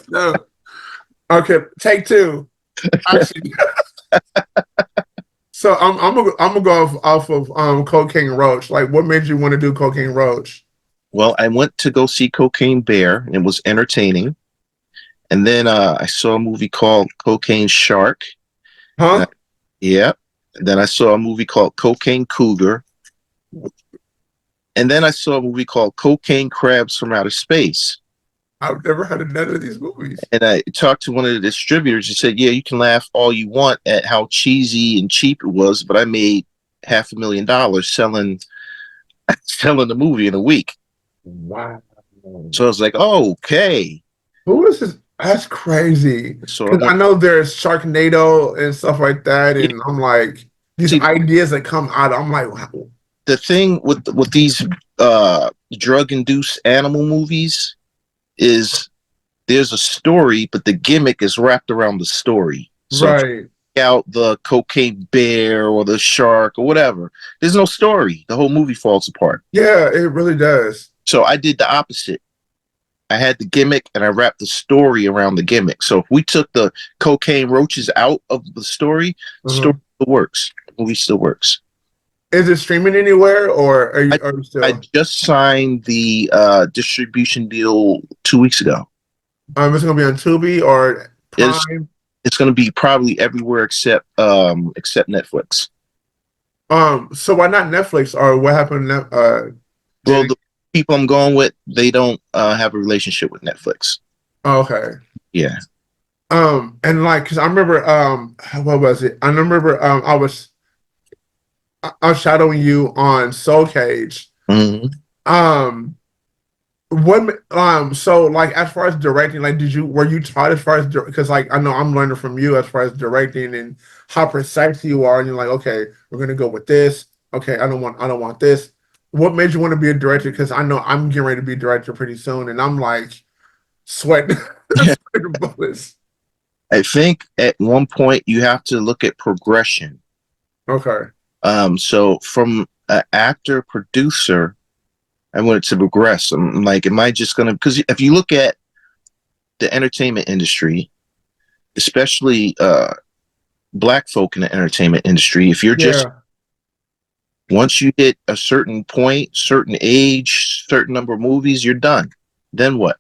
No. Okay, take two. Actually, so I'm gonna go off of Cocaine Roach. Like, what made you want to do Cocaine Roach? Well, I went to go see Cocaine Bear, and it was entertaining. And then I saw a movie called Cocaine Shark, and Huh? yeah. And then I saw a movie called Cocaine Cougar, and then I saw a movie called Cocaine Crabs from Outer Space. I've never heard of none of these movies. And I talked to one of the distributors. He said, "Yeah, you can laugh all you want at how cheesy and cheap it was, but I made $500,000 selling the movie in a week." Wow. So I was like, "Oh, okay." Who is this? That's crazy. So I Because I went. know there's Sharknado and stuff like that, Yeah, and I'm like these see, ideas that come out. I'm like, wow. the thing with these drug induced animal movies is there's a story, but the gimmick is wrapped around the story. So if Right. you out the cocaine bear or the shark or whatever, there's no story. The whole movie falls apart. Yeah, it really does. So I did the opposite. I had the gimmick and I wrapped the story around the gimmick. So if we took the cocaine roaches out of the story Mhm. still works. The movie still works. Is it streaming anywhere, or I, are you I still? just signed the distribution deal 2 weeks ago. It's gonna be on Tubi or It's Prime. it's going to be probably everywhere except Netflix. So why not Netflix, or what happened? Well, Did it? the people I'm going with, they don't have a relationship with Netflix. Oh, okay. Yeah. And like, cause I remember, what was it? I remember, I was shadowing you on Soul Cage. Hmm. Um, so like, as far as directing, like, were you taught as far as, because like, I know I'm learning from you as far as directing and how precise you are, and you're like, okay, we're gonna go with this. Okay, I don't want this. What made you want to be a director? Because I know I'm getting ready to be a director pretty soon, and I'm like sweating, sweating bullets. I think at one point you have to look at progression. Okay. So from an actor producer, I wanted to progress. I'm like, am I just gonna? Because if you look at the entertainment industry, especially black folk in the entertainment industry, if you're just Yeah. once you hit a certain point, certain age, certain number of movies, you're done. Then what?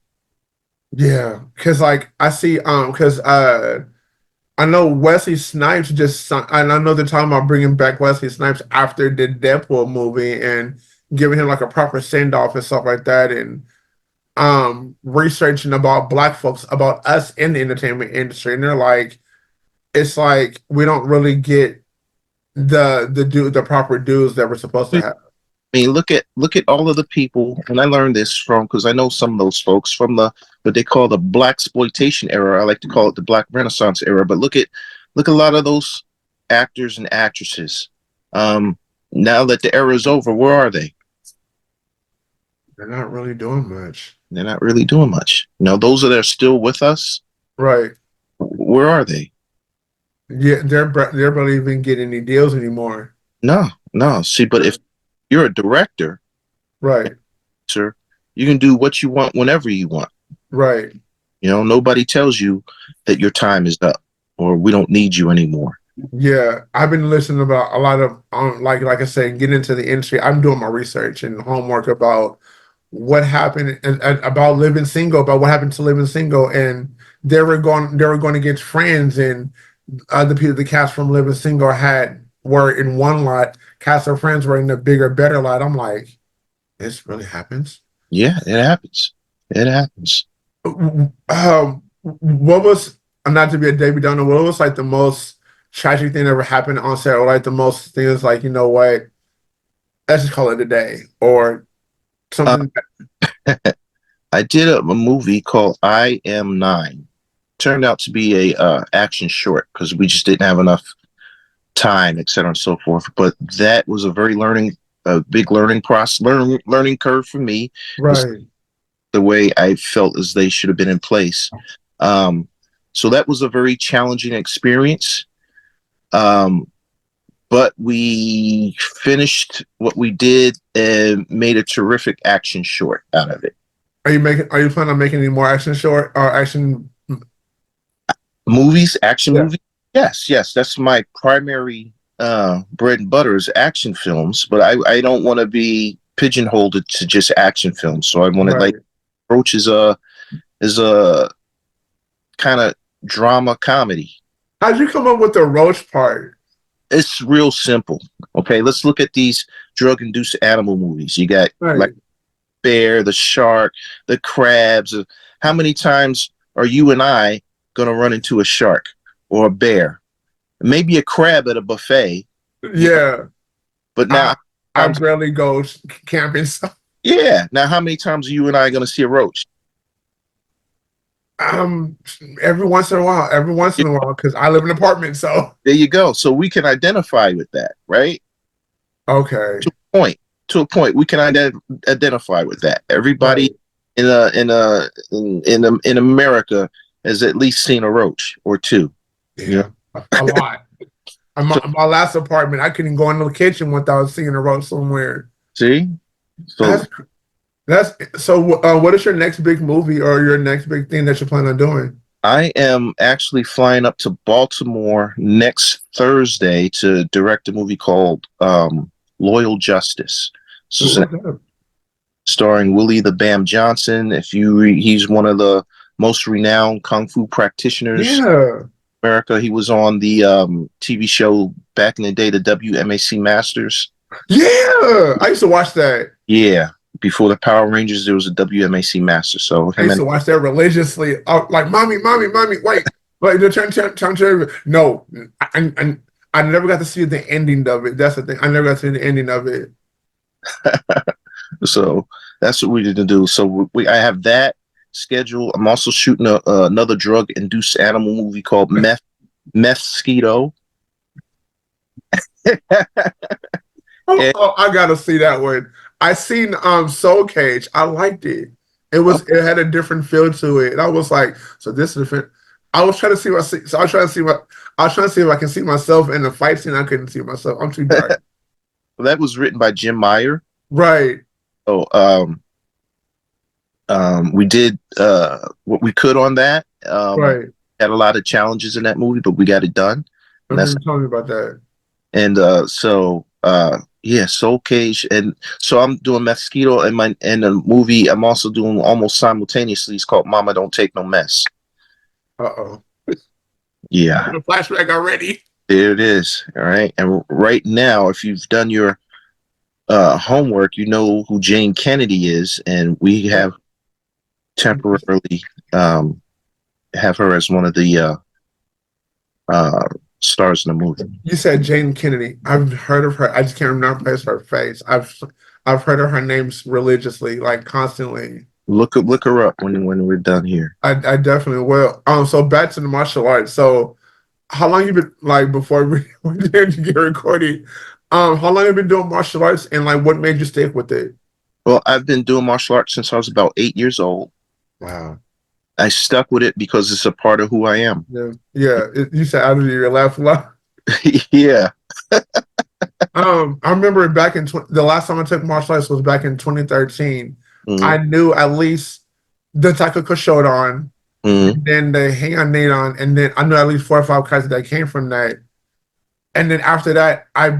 Yeah. Cause like I see cause I know Wesley Snipes and I know they're talking about bringing back Wesley Snipes after the Deadpool movie and giving him like a proper send off and stuff like that, and researching about black folks, about us in the entertainment industry, and they're like, it's like we don't really get the proper dues that we're supposed to I have. mean, look at all of the people, and I learned this from because I know some of those folks from the what they call the black exploitation era. I like to call it the black Renaissance era. But look at a lot of those actors and actresses. Um, Now that the era is over, where are they? They're not really doing much. They're not really doing much. Those that are still with us, Right. where are they? Yeah, they're barely even getting any deals anymore. No, no. See, but if you're a director, Right. sir, you can do what you want whenever you want. Right. Nobody tells you that your time is up or we don't need you anymore. Yeah, I've been listening about a lot of like I said, getting into the industry. I'm doing my research and homework about what happened and about living single, about what happened to living single, and they were going against friends, and the cast from Living Single were in one lot, cast of friends were in the bigger, better lot. I'm like, this really happens. Yeah, it happens. It happens. What was not to be a David Downer? What was like the most tragic thing that ever happened on set, or like the most things like, you know what, let's just call it a day, or Uh, something. I did a movie called I Am Nine. Turned out to be a action short because we just didn't have enough time, et cetera, and so forth. But that was a big learning process, learning curve for me. Was Right. the way I felt as they should have been in place. Um, so that was a very challenging experience. Um, but we finished what we did and made a terrific action short out of it. Are you planning on making any more action short or action? Movies, action Yeah. movies. Yes, yes, that's my primary bread and butter is action films. But I don't want to be pigeonholed to just action films. So I want to like Right. approach is a kind of drama comedy. How'd you come up with the roach part? It's real simple. Okay, let's look at these drug-induced animal movies. You got like Right. bear, the shark, the crabs. How many times are you and I gonna run into a shark or a bear? Maybe a crab at a buffet, you know. Yeah. But now, I I times, barely go camping, so yeah. Now, how many times are you and I gonna see a roach? um every once in a while, because I live in an apartment, so There you go. So we can identify with that, right? okay. To a point. To a point, we can identify with that. Everybody Right. in America has at least seen a roach or two. You know, Yeah. A lot. so My last apartment, I couldn't go into the kitchen without seeing a roach somewhere. see, so That's that's so. What is your next big movie or your next big thing that you plan on doing? I am actually flying up to Baltimore next Thursday to direct a movie called Loyal Justice. So Ooh, it's starring Willie the Bam Johnson. He's one of the most renowned kung fu practitioners yeah, in America. He was on the TV show back in the day, the WMAC Masters. yeah. I used to watch that. Yeah, before the Power Rangers, there was a WMAC Masters. So I him used and to watch that religiously. Like, mommy, wait. Like, turn. No, I never got to see the ending of it. That's the thing. I never got to see the ending of it. so that's what we did to do. So I have that schedule. I'm also shooting another drug induced animal movie called Mosquito. Oh, oh, I gotta see that one. I seen Soul Cage. I liked it. It had a different feel to it. And I was like, so this is different. I was trying to see what so I was trying to see what I was trying to see if I can see myself in the fight scene. I couldn't see myself. I'm too dark. That was written by Jim Meyer. Right, So we did what we could on that. right. Had a lot of challenges in that movie, but we got it done. I And that's remember telling me about that. and yeah, Soul Cage, and so I'm doing Mosquito and a movie I'm also doing almost simultaneously. It's called Mama Don't Take No Mess. Uh-oh. Yeah, The flashback already. there it is. All right, and right now, if you've done your homework, you know who Jane Kennedy is, and we have temporarily um, have her as one of the uh, stars in the movie. You said Jane Kennedy. I've heard of her. I just can't remember place her face. I've heard of her names religiously, like constantly. Look her up when we're done here. I definitely will. So back to the martial arts. So how long you been like before we didn't get recorded? How long you been doing martial arts and like what made you stick with it? Well, I've been doing martial arts since I was about 8 years old. Wow. I stuck with it because it's a part of who I am. Yeah. Yeah. You said out of your laugh a lot. Yeah. I remember back in the last time I took martial arts was back in 2013. I Mm-hmm. knew at least the Taekwondo Shodan, Mm-hmm. and then the Heian Neidan, and then I knew at least 4 or 5 katas that came from that. And then after that, I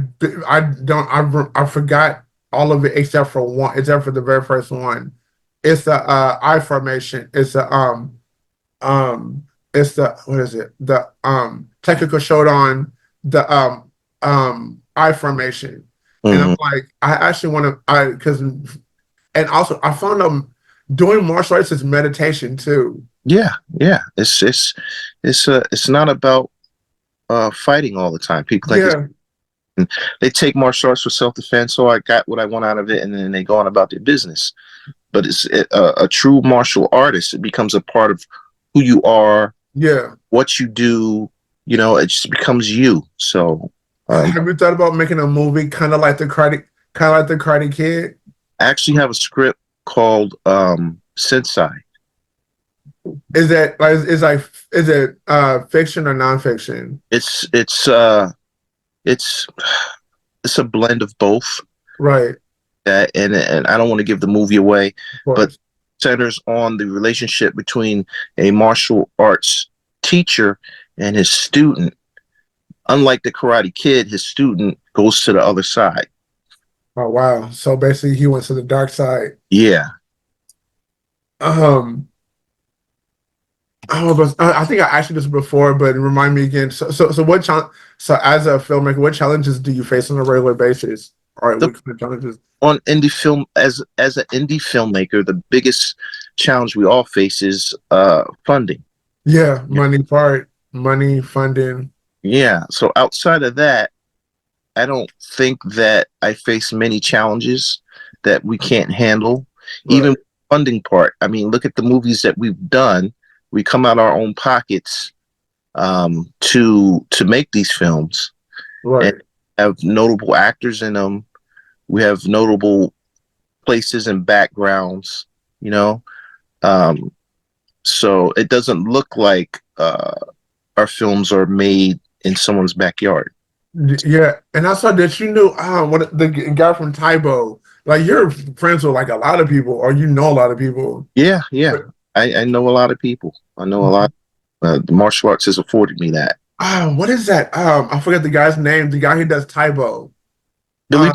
forgot all of it except for one, except for the very first one. It's the I formation. Um it's the what is it? The Taekwondo Shodan, the I formation. And I'm Mm-hmm. like, I actually want to I because and also I found doing martial arts is meditation too. Yeah. Yeah. It's not about fighting all the time. People like Yeah, they take martial arts for self defense. So I got what I want out of it, and then they go on about their business. But a true martial artist. It becomes a part of who you are, yeah. what you do. You know, it just becomes you. So Have you thought about making a movie kind of like the Karate Kid? I actually have a script called Sensei. Is it fiction or nonfiction? It's it's uh it's it's a blend of both. Right, And I don't want to give the movie away, of but course. centers on the relationship between a martial arts teacher and his student. Unlike the Karate Kid, his student goes to the other side. Oh wow. So basically he went to the dark side. Yeah. Um I think I asked you this before, but remind me again. So what challenge? So as a filmmaker, what challenges do you face on a regular basis? All right, The, what kind of challenges? on indie film, as an indie filmmaker, the biggest challenge we all face is funding. Yeah, money, funding. Yeah. So outside of that, I don't think that I face many challenges that we can't handle. Even Right, funding part. I mean, look at the movies that we've done. We come out our own pockets to make these films and right. have notable actors in them. We have notable places and backgrounds, you know. Um, so it doesn't look like our films are made in someone's backyard. Yeah, and I saw that you knew what the guy from Taibo. Like you're friends with like a lot of people, or you know a lot of people. Yeah, yeah. I know a lot of people. I know a lot. The martial arts has afforded me that. What is that? I forget the guy's name. The guy who does Taibo. Billy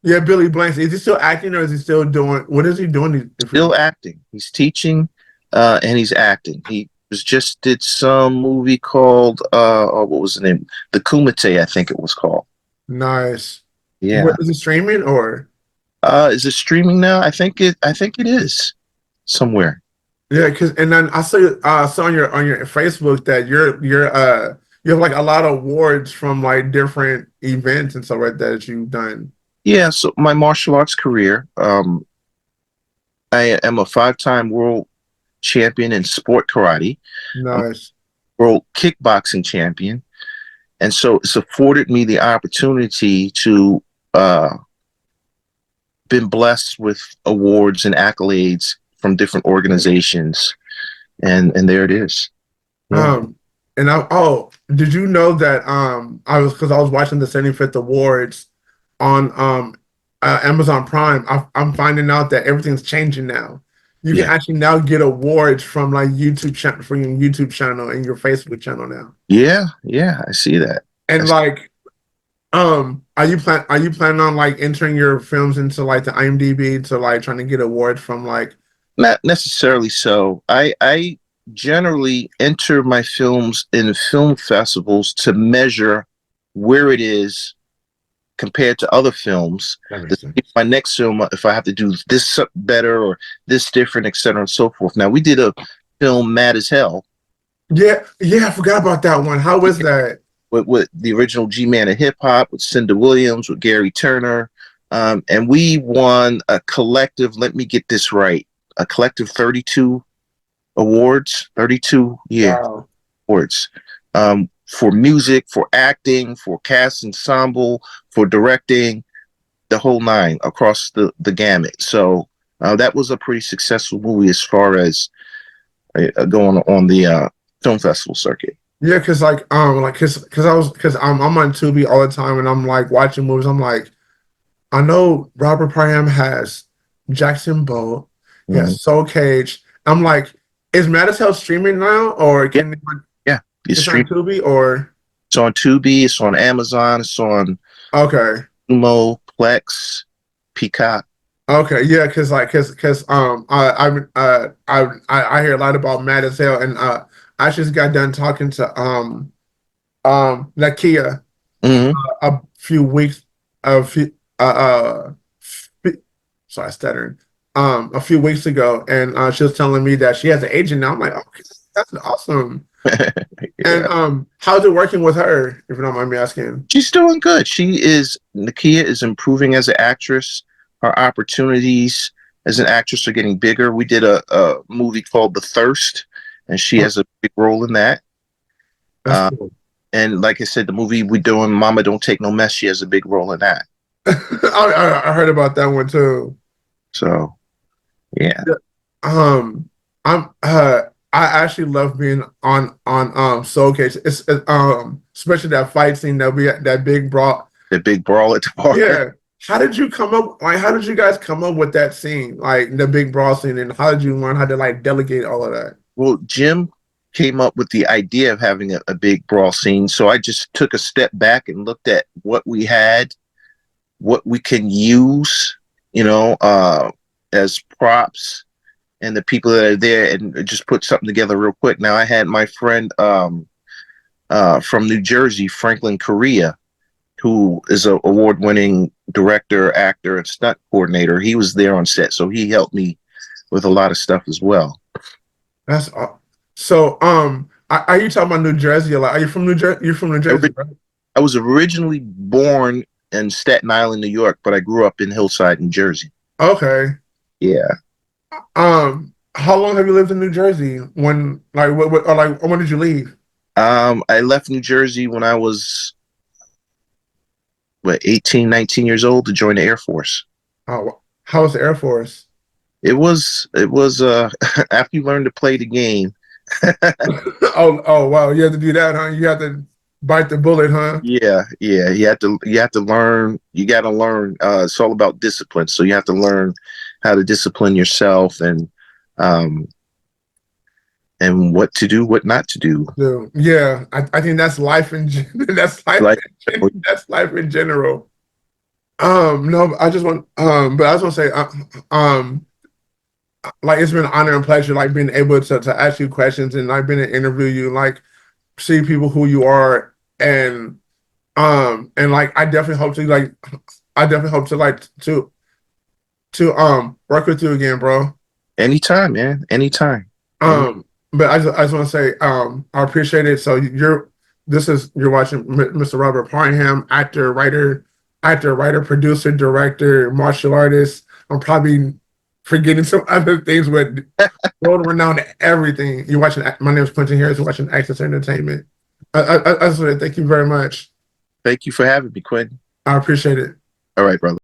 Yeah, Billy Blanks. Is he still acting, or is he still doing? What is he doing? If still acting. He's teaching, and he's acting. He was just did some movie called oh, what was the name? The Kumite, I think it was called. nice. What Yeah. is it streaming or? Is it streaming now? I think it is somewhere. Yeah, because and then I saw on your Facebook that you have like a lot of awards from like different events and stuff like that you've done. Yeah. So my martial arts career, I am a five-time world champion in sport karate. I'm Nice. a world kickboxing champion, and so it's afforded me the opportunity to been blessed with awards and accolades from different organizations, and there it is. Yeah, Um, and did you know that I was watching the 75th awards on Amazon Prime. I'm finding out that everything's changing now. You can yeah, actually now get awards from like YouTube channel from your YouTube channel and your Facebook channel now. yeah, yeah. I see that. And like, are you planning on like entering your films into like the IMDb to like trying to get awards from like? Not necessarily so. I generally enter my films in film festivals to measure where it is compared to other films. That makes sense. My next film, if I have to do this better or this different, et cetera, and so forth. Now, we did a film, Mad as Hell, Yeah, yeah, I forgot about that one. How was that? with the original G-Man of hip hop, with Cinda Williams, with Gary Turner. And we won a collective, let me get this right, a collective 32 awards, 32, yeah, Wow. awards. For music, for acting, for cast ensemble, for directing, the whole nine across the gamut. So that was a pretty successful movie as far as going on the film festival circuit. Yeah, cause I'm on Tubi all the time and I'm like watching movies. I'm like, I know Robert Parham has Jackson Bolt, he Mhm. has Soul Cage. I'm like, is Madisel streaming now or Yeah, can yeah. It's it's on stream. Tubi or It's on Tubi. It's on Amazon. It's on okay. Sumo, Plex, Peacock. Okay, yeah, cause I hear a lot about Madisel and I just got done talking to Nakia Hmm. a few weeks a few sorry, stuttering. A few weeks ago, and she was telling me that she has an agent now. I'm like, okay, that's awesome. And Yeah. how's it working with her, if you don't mind me asking? She's doing good. Nakia is improving as an actress. Her opportunities as an actress are getting bigger. We did a movie called The Thirst, and she Oh, has a big role in that. that's Uh, cool. and like I said, the movie we're doing, Mama Don't Take No Mess, she has a big role in that. I heard about that one too. So, yeah. Yeah. Um, I actually love being on Soul Cage. It's especially that fight scene that we that big brawl. The big brawl at the bar. Yeah, how did you come up? Like, how did you guys come up with that scene, like the big brawl scene, and how did you learn how to like delegate all of that? Well, Jim came up with the idea of having a big brawl scene, so I just took a step back and looked at what we had, what we can use, you know, as props, and the people that are there, and just put something together real quick. Now, I had my friend from New Jersey, Franklin Correa, who is an award-winning director, actor, and stunt coordinator. He was there on set, so he helped me with a lot of stuff as well. That's so. Are you talking about New Jersey a lot? Are you from New Jersey? You're from New Jersey, right? I was originally born in Staten Island, New York, but I grew up in Hillside, New Jersey. Okay. Yeah. How long have you lived in New Jersey? When, like, or like, when did you leave? I left New Jersey when I was 18, 19 years old to join the Air Force. Oh, how was the Air Force? It was after you learn to play the game. Oh, wow. You have to do that, huh? You have to bite the bullet, huh? Yeah. You have to learn. You got to learn. It's all about discipline. So you have to learn how to discipline yourself um, and what to do, what not to do. So, yeah, I think that's life that's life Like, that's life in general. No, I just want but I just want to say like it's been an honor and pleasure like being able to ask you questions and like being to interview you, like see people who you are, and like I definitely hope to like to work with you again, bro. anytime, man. Anytime. Um, but I just want to say, I appreciate it. So you're watching Mr. Robert Parham, actor, writer, producer, director, martial artist. I'm probably forgetting some other things, but world renowned everything. You're watching. My name is Quentin Harris. You're watching Access Entertainment. I just want to thank you very much. Thank you for having me, Quinn. I appreciate it. All right, brother.